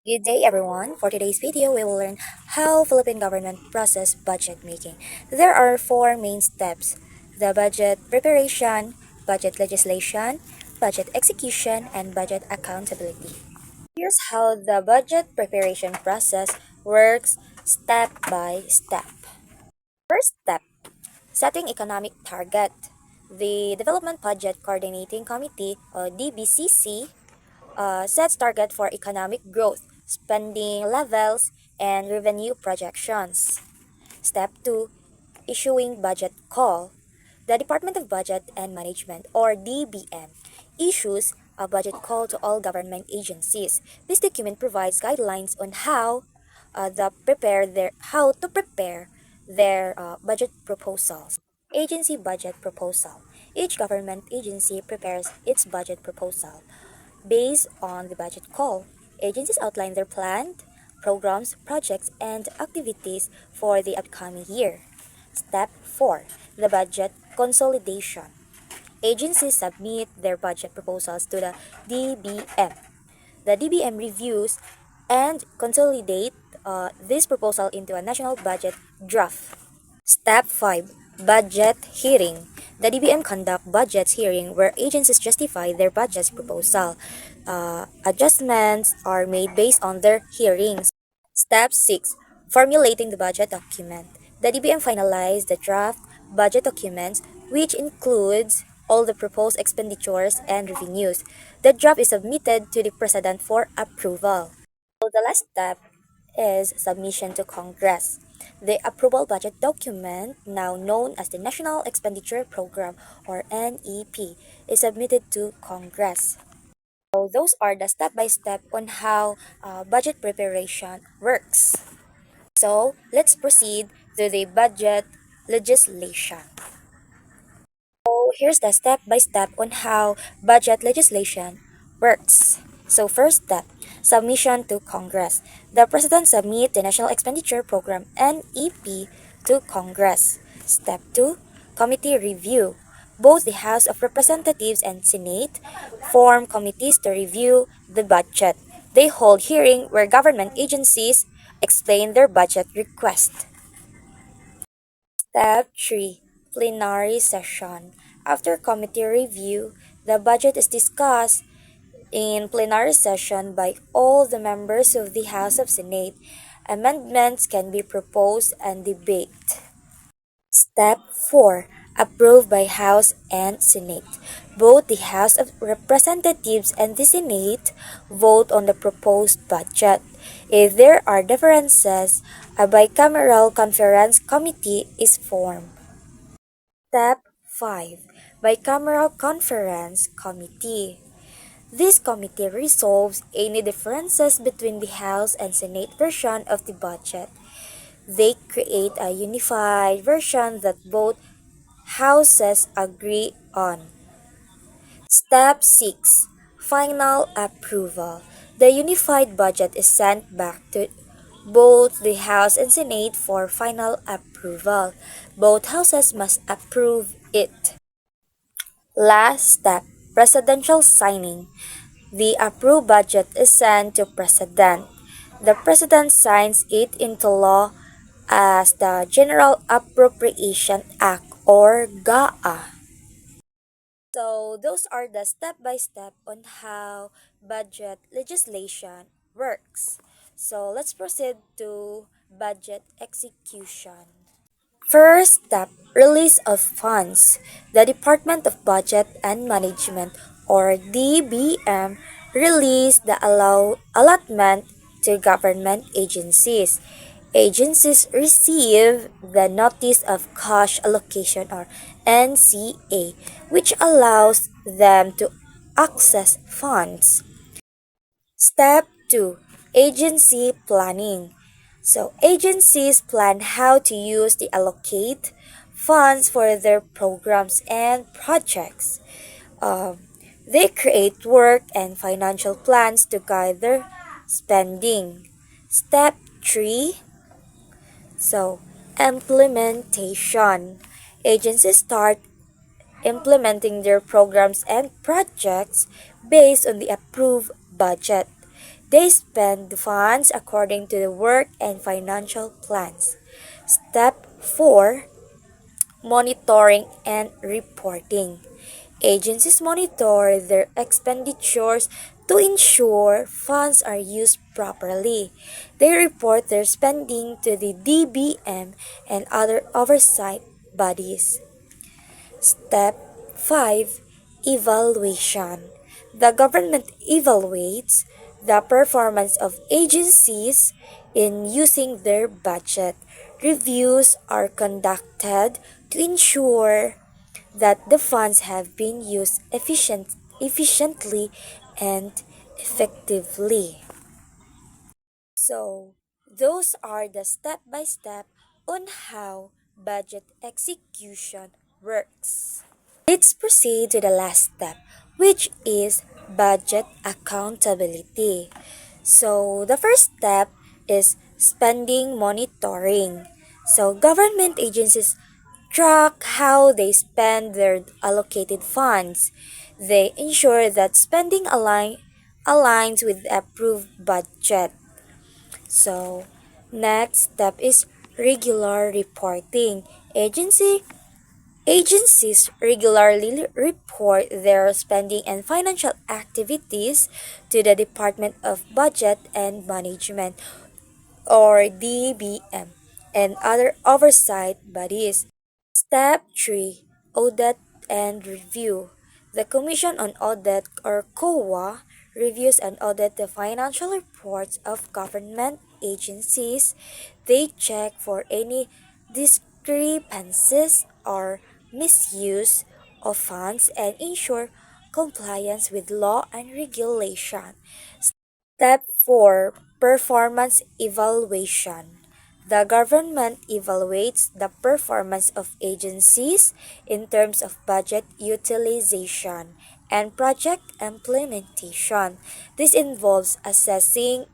Good day everyone. For today's video, we will learn how Philippine government process budget making. There are four main steps: the budget preparation, budget legislation, budget execution, and budget accountability. Here's how the budget preparation process works step by step. First step, setting economic target. The Development Budget Coordinating Committee or DBCC sets target for economic growth, spending levels, and revenue projections. Step 2, issuing budget call. The Department of Budget and Management or DBM issues a budget call to all government agencies. This document provides guidelines on how to prepare their budget proposals. Agency budget proposal. Each government agency prepares its budget proposal. Based on the budget call, agencies outline their planned programs, projects, and activities for the upcoming year. Step 4, the budget consolidation. Agencies submit their budget proposals to the DBM. The DBM reviews and consolidate this proposal into a national budget draft. Step 5, budget hearing. The DBM conduct budget hearing where agencies justify their budget proposal. Adjustments are made based on their hearings. Step 6, formulating the budget document. The DBM finalized the draft budget documents, which includes all the proposed expenditures and revenues. The draft is submitted to the President for approval. So the last step is submission to Congress. The approval budget document, now known as the National Expenditure Program or NEP, is submitted to Congress. So those are the step-by-step on how budget preparation works. So let's proceed to the budget legislation. So here's the step-by-step on how budget legislation works. So first step, submission to Congress. The President submit the National Expenditure Program NEP to Congress. Step 2, committee review. Both the House of Representatives and Senate form committees to review the budget. They hold hearing where government agencies explain their budget request. Step 3, plenary session. After committee review, the budget is discussed in plenary session by all the members of the House of Senate. Amendments can be proposed and debated. Step 4, approved by House and Senate. Both the House of Representatives and the Senate vote on the proposed budget. If there are differences, a bicameral conference committee is formed. Step 5, bicameral conference committee. This committee resolves any differences between the House and Senate version of the budget. They create a unified version that both houses agree on. Step 6, final approval. The unified budget is sent back to both the House and Senate for final approval. Both houses must approve it. Last step, presidential signing. The approved budget is sent to President. The President signs it into law as the General Appropriation Act or GAA. So those are the step-by-step on how budget legislation works. So let's proceed to budget execution. First step, release of funds. The Department of Budget and Management or DBM released the allotment to government agencies. Agencies receive the Notice of Cash Allocation or NCA, which allows them to access funds. Step 2, agency planning. So agencies plan how to use the allocate funds for their programs and projects. They create work and financial plans to guide their spending. Step 3, so implementation. Agencies start implementing their programs and projects based on the approved budget. They spend the funds according to the work and financial plans. Step 4. Monitoring and reporting. Agencies monitor their expenditures to ensure funds are used properly. They report their spending to the DBM and other oversight bodies. Step 5. Evaluation. The government evaluates the performance of agencies in using their budget. Reviews are conducted to ensure that the funds have been used efficiently and effectively. So, those are the step by step on how budget execution works. Let's proceed to the last step, which is budget accountability. So, the first step is spending monitoring. So, government agencies track how they spend their allocated funds. They ensure that spending aligns with the approved budget. So, next step is regular reporting. Agencies regularly report their spending and financial activities to the Department of Budget and Management, or DBM, and other oversight bodies. Step 3. Audit and Review. The Commission on Audit, or COA, reviews and audits the financial reports of government agencies. They check for any discrepancies or misuse of funds and ensure compliance with law and regulation. Step 4. Performance Evaluation. The government evaluates the performance of agencies in terms of budget utilization and project implementation. This involves assessing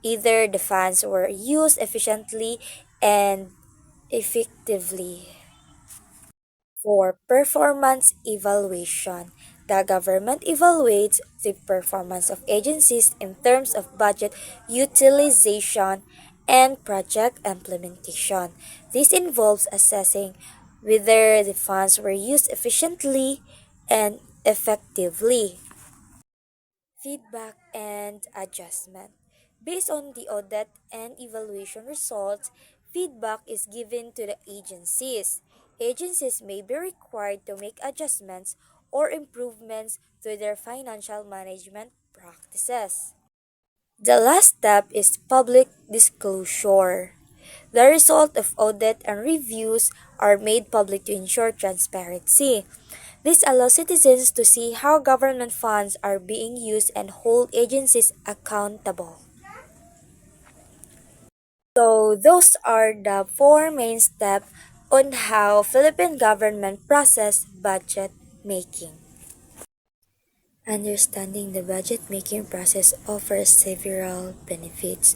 either the funds were used efficiently and effectively. For performance evaluation, the government evaluates the performance of agencies in terms of budget utilization and project implementation. This involves assessing whether the funds were used efficiently and effectively. Feedback and adjustment. Based on the audit and evaluation results, feedback is given to the agencies. Agencies may be required to make adjustments or improvements to their financial management practices. The last step is public disclosure. The result of audit and reviews are made public to ensure transparency. This allows citizens to see how government funds are being used and hold agencies accountable. So those are the four main steps on how Philippine government process budget making. Understanding the budget making process offers several benefits.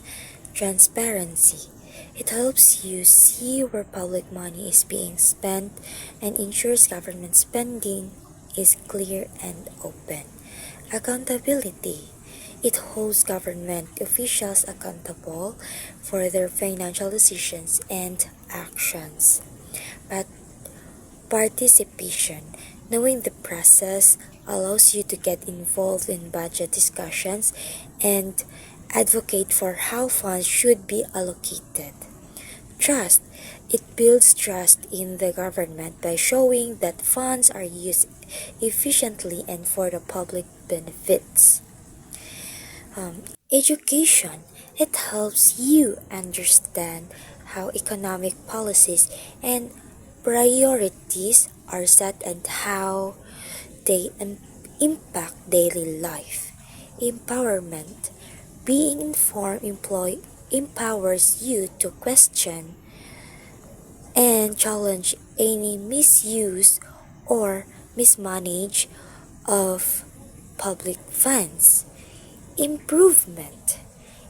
Transparency. It helps you see where public money is being spent and ensures government spending is clear and open. Accountability. It holds government officials accountable for their financial decisions and actions. But participation. Knowing the process allows you to get involved in budget discussions and advocate for how funds should be allocated. Trust. It builds trust in the government by showing that funds are used efficiently and for the public benefits. Education. It helps you understand how economic policies and priorities are set and how they impact daily life. Empowerment. Being informed empowers you to question and challenge any misuse or mismanage of public funds. Improvement.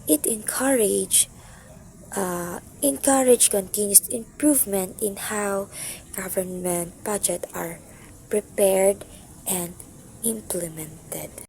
It encourage continuous improvement in how government budget are prepared and implemented.